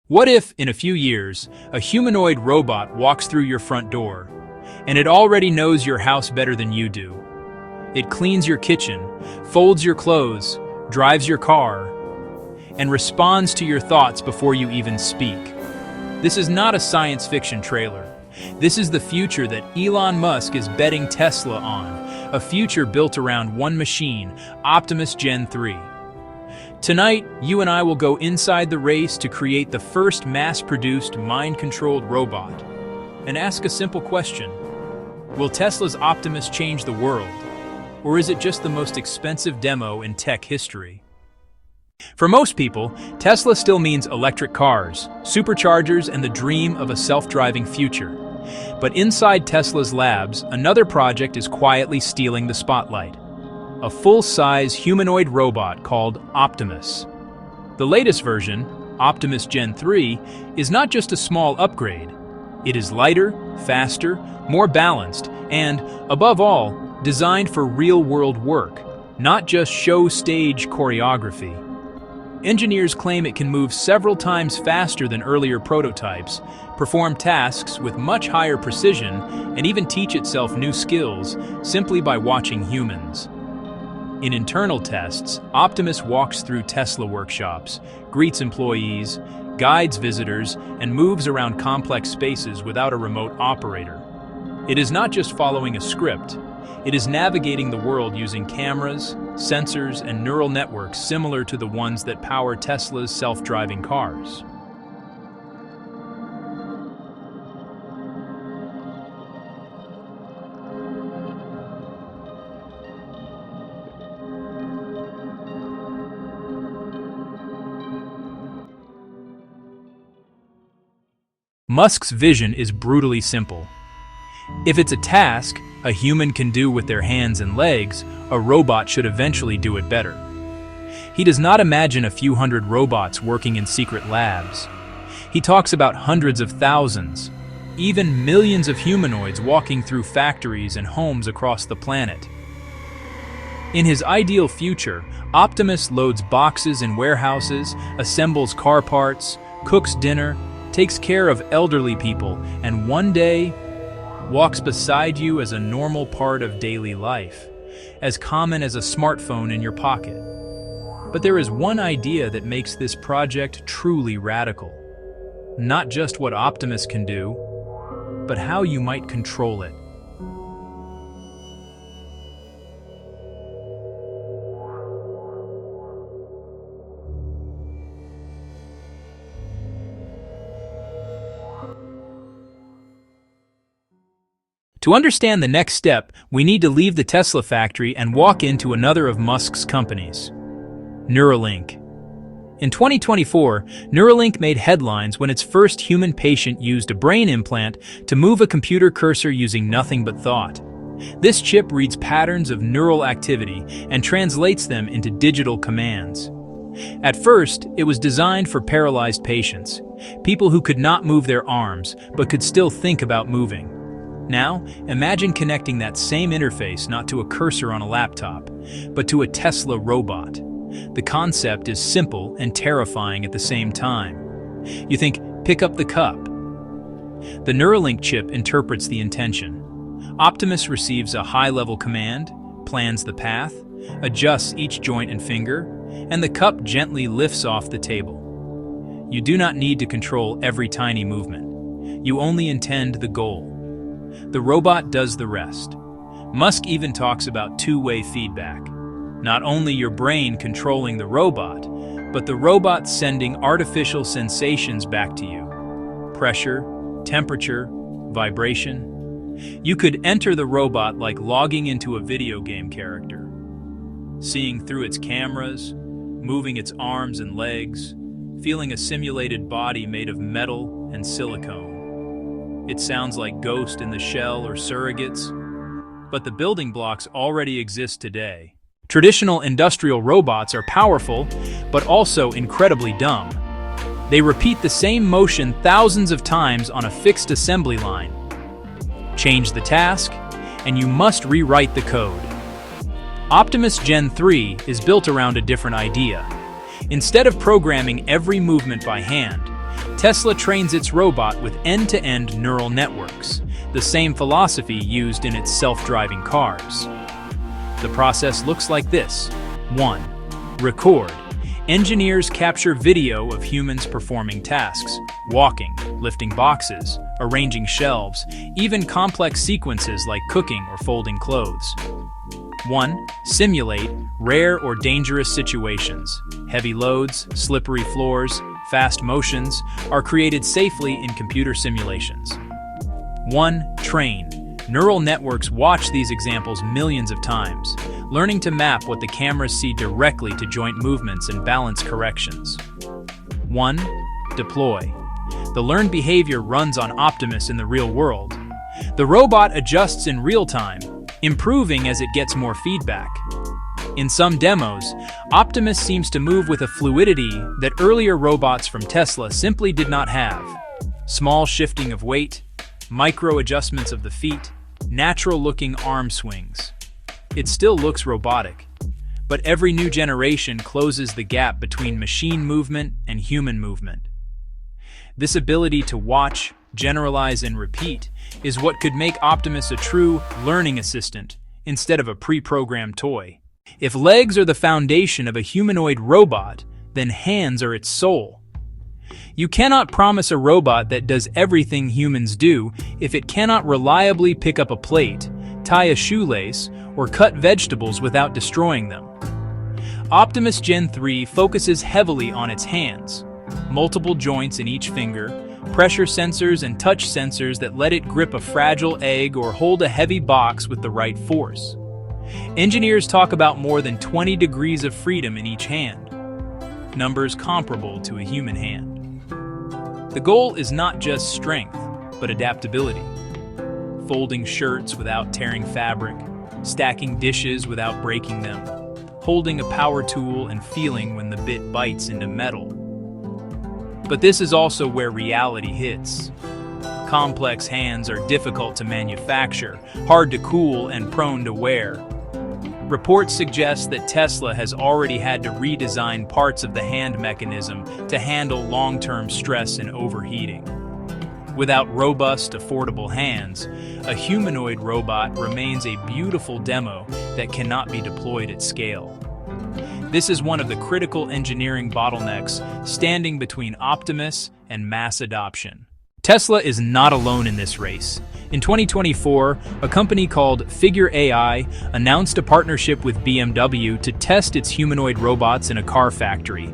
What if, in a few years, a humanoid robot walks through your front door, and it already knows your house better than you do? It cleans your kitchen, folds your clothes, drives your car, and responds to your thoughts before you even speak. This is not a science fiction trailer. This is the future that Elon Musk is betting Tesla on, a future built around one machine, Optimus Gen 3. Tonight, you and I will go inside the race to create the first mass-produced, mind-controlled robot, and ask a simple question. Will Tesla's Optimus change the world, or is it just the most expensive demo in tech history? For most people, Tesla still means electric cars, superchargers, and the dream of a self-driving future. But inside Tesla's labs, another project is quietly stealing the spotlight. A full-size humanoid robot called Optimus. The latest version, Optimus Gen 3, is not just a small upgrade. It is lighter, faster, more balanced, and, above all, designed for real-world work, not just show-stage choreography. Engineers claim it can move several times faster than earlier prototypes, perform tasks with much higher precision, and even teach itself new skills simply by watching humans. In internal tests, Optimus walks through Tesla workshops, greets employees, guides visitors, and moves around complex spaces without a remote operator. It is not just following a script. It is navigating the world using cameras, sensors, and neural networks similar to the ones that power Tesla's self-driving cars. Musk's vision is brutally simple. If it's a task a human can do with their hands and legs, a robot should eventually do it better. He does not imagine a few hundred robots working in secret labs. He talks about hundreds of thousands, even millions of humanoids walking through factories and homes across the planet. In his ideal future, Optimus loads boxes in warehouses, assembles car parts, cooks dinner, takes care of elderly people, and one day walks beside you as a normal part of daily life, as common as a smartphone in your pocket. But there is one idea that makes this project truly radical. Not just what Optimus can do, but how you might control it. To understand the next step, we need to leave the Tesla factory and walk into another of Musk's companies, Neuralink. In 2024, Neuralink made headlines when its first human patient used a brain implant to move a computer cursor using nothing but thought. This chip reads patterns of neural activity and translates them into digital commands. At first, it was designed for paralyzed patients, people who could not move their arms but could still think about moving. Now, imagine connecting that same interface not to a cursor on a laptop, but to a Tesla robot. The concept is simple and terrifying at the same time. You think, pick up the cup. The Neuralink chip interprets the intention. Optimus receives a high-level command, plans the path, adjusts each joint and finger, and the cup gently lifts off the table. You do not need to control every tiny movement. You only intend the goal. The robot does the rest. Musk even talks about two-way feedback. Not only your brain controlling the robot, but the robot sending artificial sensations back to you. Pressure, temperature, vibration. You could enter the robot like logging into a video game character. Seeing through its cameras, moving its arms and legs, feeling a simulated body made of metal and silicone. It sounds like Ghost in the Shell or Surrogates, but the building blocks already exist today. Traditional industrial robots are powerful, but also incredibly dumb. They repeat the same motion thousands of times on a fixed assembly line. Change the task, and you must rewrite the code. Optimus Gen 3 is built around a different idea. Instead of programming every movement by hand, Tesla trains its robot with end-to-end neural networks, the same philosophy used in its self-driving cars. The process looks like this. 1. Record. Engineers capture video of humans performing tasks, walking, lifting boxes, arranging shelves, even complex sequences like cooking or folding clothes. 1. Simulate rare or dangerous situations. Heavy loads, slippery floors, fast motions are created safely in computer simulations. 1. Train. Neural networks watch these examples millions of times, learning to map what the cameras see directly to joint movements and balance corrections. 1. Deploy. The learned behavior runs on Optimus in the real world. The robot adjusts in real time, improving as it gets more feedback. In some demos, Optimus seems to move with a fluidity that earlier robots from Tesla simply did not have. Small shifting of weight, micro adjustments of the feet, natural-looking arm swings. It still looks robotic, but every new generation closes the gap between machine movement and human movement. This ability to watch, generalize, and repeat is what could make Optimus a true learning assistant instead of a pre-programmed toy. If legs are the foundation of a humanoid robot, then hands are its soul. You cannot promise a robot that does everything humans do if it cannot reliably pick up a plate, tie a shoelace, or cut vegetables without destroying them. Optimus Gen 3 focuses heavily on its hands, multiple joints in each finger, pressure sensors and touch sensors that let it grip a fragile egg or hold a heavy box with the right force. Engineers talk about more than 20 degrees of freedom in each hand, numbers comparable to a human hand. The goal is not just strength, but adaptability. Folding shirts without tearing fabric, stacking dishes without breaking them, holding a power tool and feeling when the bit bites into metal. But this is also where reality hits. Complex hands are difficult to manufacture, hard to cool, and prone to wear. Reports suggest that Tesla has already had to redesign parts of the hand mechanism to handle long-term stress and overheating. Without robust, affordable hands, a humanoid robot remains a beautiful demo that cannot be deployed at scale. This is one of the critical engineering bottlenecks standing between Optimus and mass adoption. Tesla is not alone in this race. In 2024, a company called Figure AI announced a partnership with BMW to test its humanoid robots in a car factory.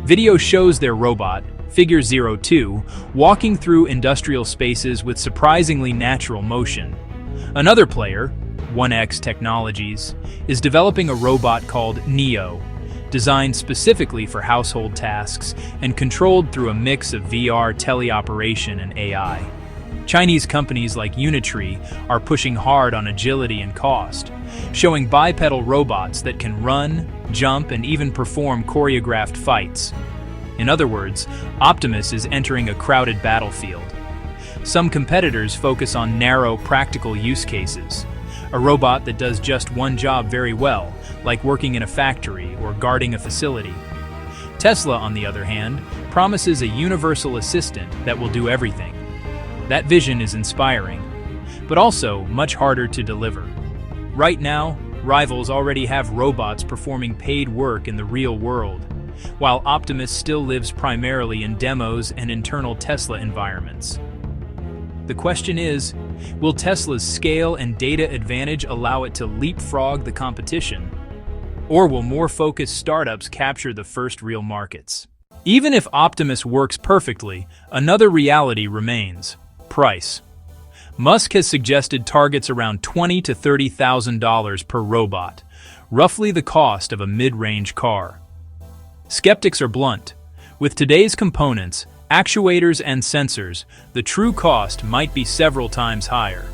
Video shows their robot, Figure 02, walking through industrial spaces with surprisingly natural motion. Another player, 1X Technologies, is developing a robot called Neo, designed specifically for household tasks and controlled through a mix of VR, teleoperation, and AI. Chinese companies like Unitree are pushing hard on agility and cost, showing bipedal robots that can run, jump, and even perform choreographed fights. In other words, Optimus is entering a crowded battlefield. Some competitors focus on narrow, practical use cases. A robot that does just one job very well, like working in a factory or guarding a facility. Tesla, on the other hand, promises a universal assistant that will do everything. That vision is inspiring, but also much harder to deliver. Right now, rivals already have robots performing paid work in the real world, while Optimus still lives primarily in demos and internal Tesla environments. The question is, will Tesla's scale and data advantage allow it to leapfrog the competition? Or will more focused startups capture the first real markets? Even if Optimus works perfectly, another reality remains: price. Musk has suggested targets around $20,000 to $30,000 per robot, roughly the cost of a mid-range car. Skeptics are blunt. With today's components, actuators, and sensors, the true cost might be several times higher.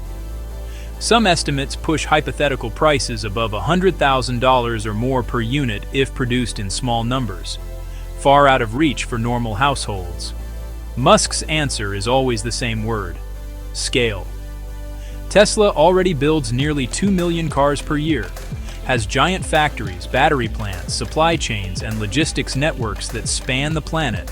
Some estimates push hypothetical prices above $100,000 or more per unit if produced in small numbers, far out of reach for normal households. Musk's answer is always the same word: scale. Tesla already builds nearly 2 million cars per year, has giant factories, battery plants, supply chains, and logistics networks that span the planet.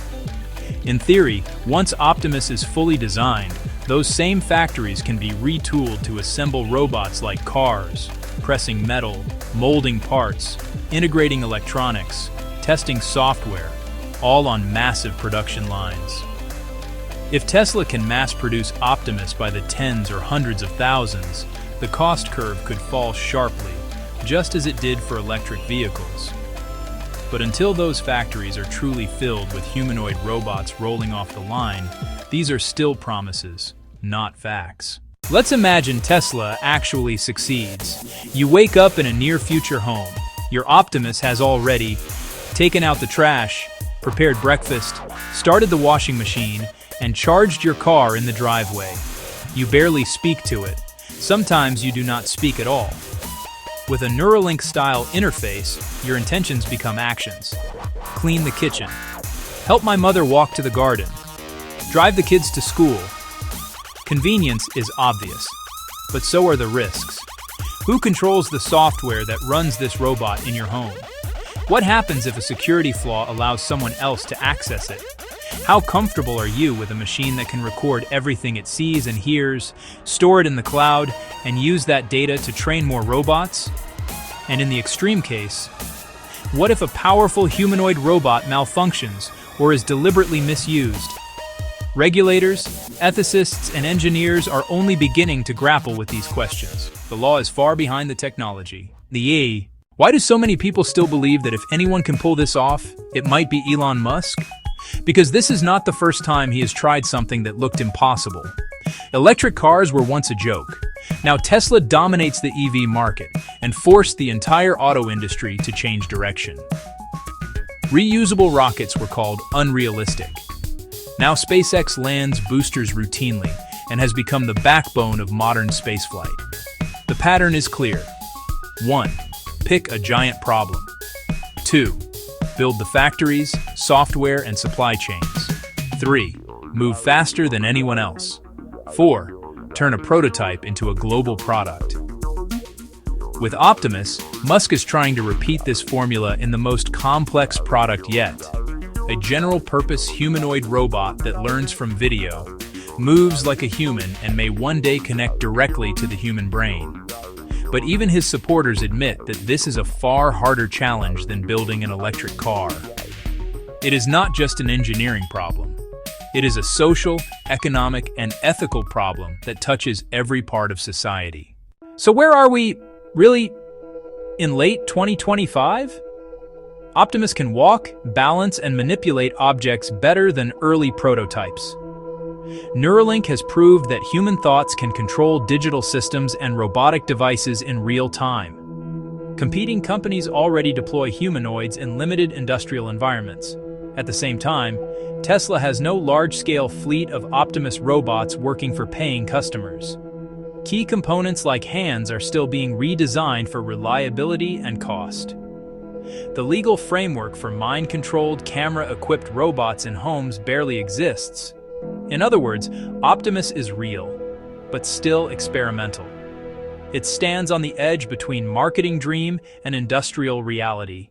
In theory, once Optimus is fully designed, those same factories can be retooled to assemble robots like cars, pressing metal, molding parts, integrating electronics, testing software, all on massive production lines. If Tesla can mass-produce Optimus by the tens or hundreds of thousands, the cost curve could fall sharply, just as it did for electric vehicles. But until those factories are truly filled with humanoid robots rolling off the line, these are still promises, not facts. Let's imagine Tesla actually succeeds. You wake up in a near-future home. Your Optimus has already taken out the trash, prepared breakfast, started the washing machine, and charged your car in the driveway. You barely speak to it. Sometimes you do not speak at all. With a Neuralink-style interface, your intentions become actions. Clean the kitchen. Help my mother walk to the garden. Drive the kids to school. Convenience is obvious, but so are the risks. Who controls the software that runs this robot in your home? What happens if a security flaw allows someone else to access it? How comfortable are you with a machine that can record everything it sees and hears, store it in the cloud, and use that data to train more robots? And in the extreme case, what if a powerful humanoid robot malfunctions or is deliberately misused? Regulators, ethicists, and engineers are only beginning to grapple with these questions. The law is far behind the technology. Why do so many people still believe that if anyone can pull this off, it might be Elon Musk? Because this is not the first time he has tried something that looked impossible. Electric cars were once a joke. Now Tesla dominates the EV market and forced the entire auto industry to change direction. Reusable rockets were called unrealistic. Now SpaceX lands boosters routinely and has become the backbone of modern spaceflight. The pattern is clear. 1. Pick a giant problem. 2. Build the factories, software, and supply chains. 3. Move faster than anyone else. 4. Turn a prototype into a global product. With Optimus, Musk is trying to repeat this formula in the most complex product yet. A general-purpose humanoid robot that learns from video, moves like a human, and may one day connect directly to the human brain. But even his supporters admit that this is a far harder challenge than building an electric car. It is not just an engineering problem. It is a social, economic, and ethical problem that touches every part of society. So where are we, really, in late 2025? Optimus can walk, balance, and manipulate objects better than early prototypes. Neuralink has proved that human thoughts can control digital systems and robotic devices in real time. Competing companies already deploy humanoids in limited industrial environments. At the same time, Tesla has no large-scale fleet of Optimus robots working for paying customers. Key components like hands are still being redesigned for reliability and cost. The legal framework for mind-controlled, camera-equipped robots in homes barely exists. In other words, Optimus is real, but still experimental. It stands on the edge between marketing dream and industrial reality.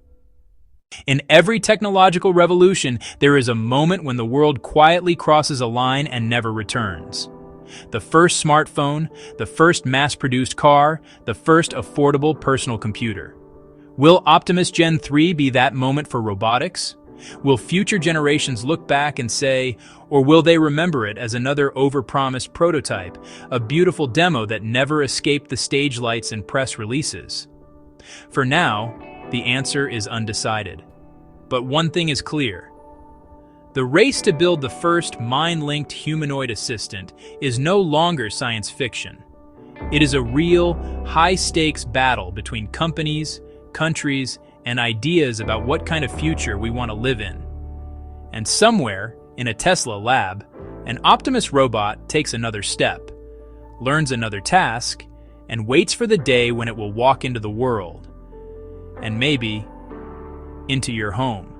In every technological revolution, there is a moment when the world quietly crosses a line and never returns. The first smartphone, the first mass-produced car, the first affordable personal computer. Will Optimus Gen 3 be that moment for robotics? Will future generations look back and say, or will they remember it as another overpromised prototype, a beautiful demo that never escaped the stage lights and press releases? For now, the answer is undecided. But one thing is clear. The race to build the first mind-linked humanoid assistant is no longer science fiction. It is a real, high-stakes battle between companies, countries, and ideas about what kind of future we want to live in. And somewhere, in a Tesla lab, an Optimus robot takes another step, learns another task, and waits for the day when it will walk into the world. And maybe, into your home.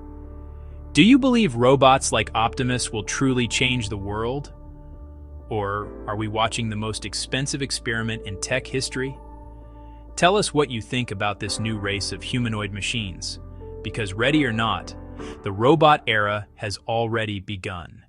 Do you believe robots like Optimus will truly change the world? Or are we watching the most expensive experiment in tech history? Tell us what you think about this new race of humanoid machines, because ready or not, the robot era has already begun.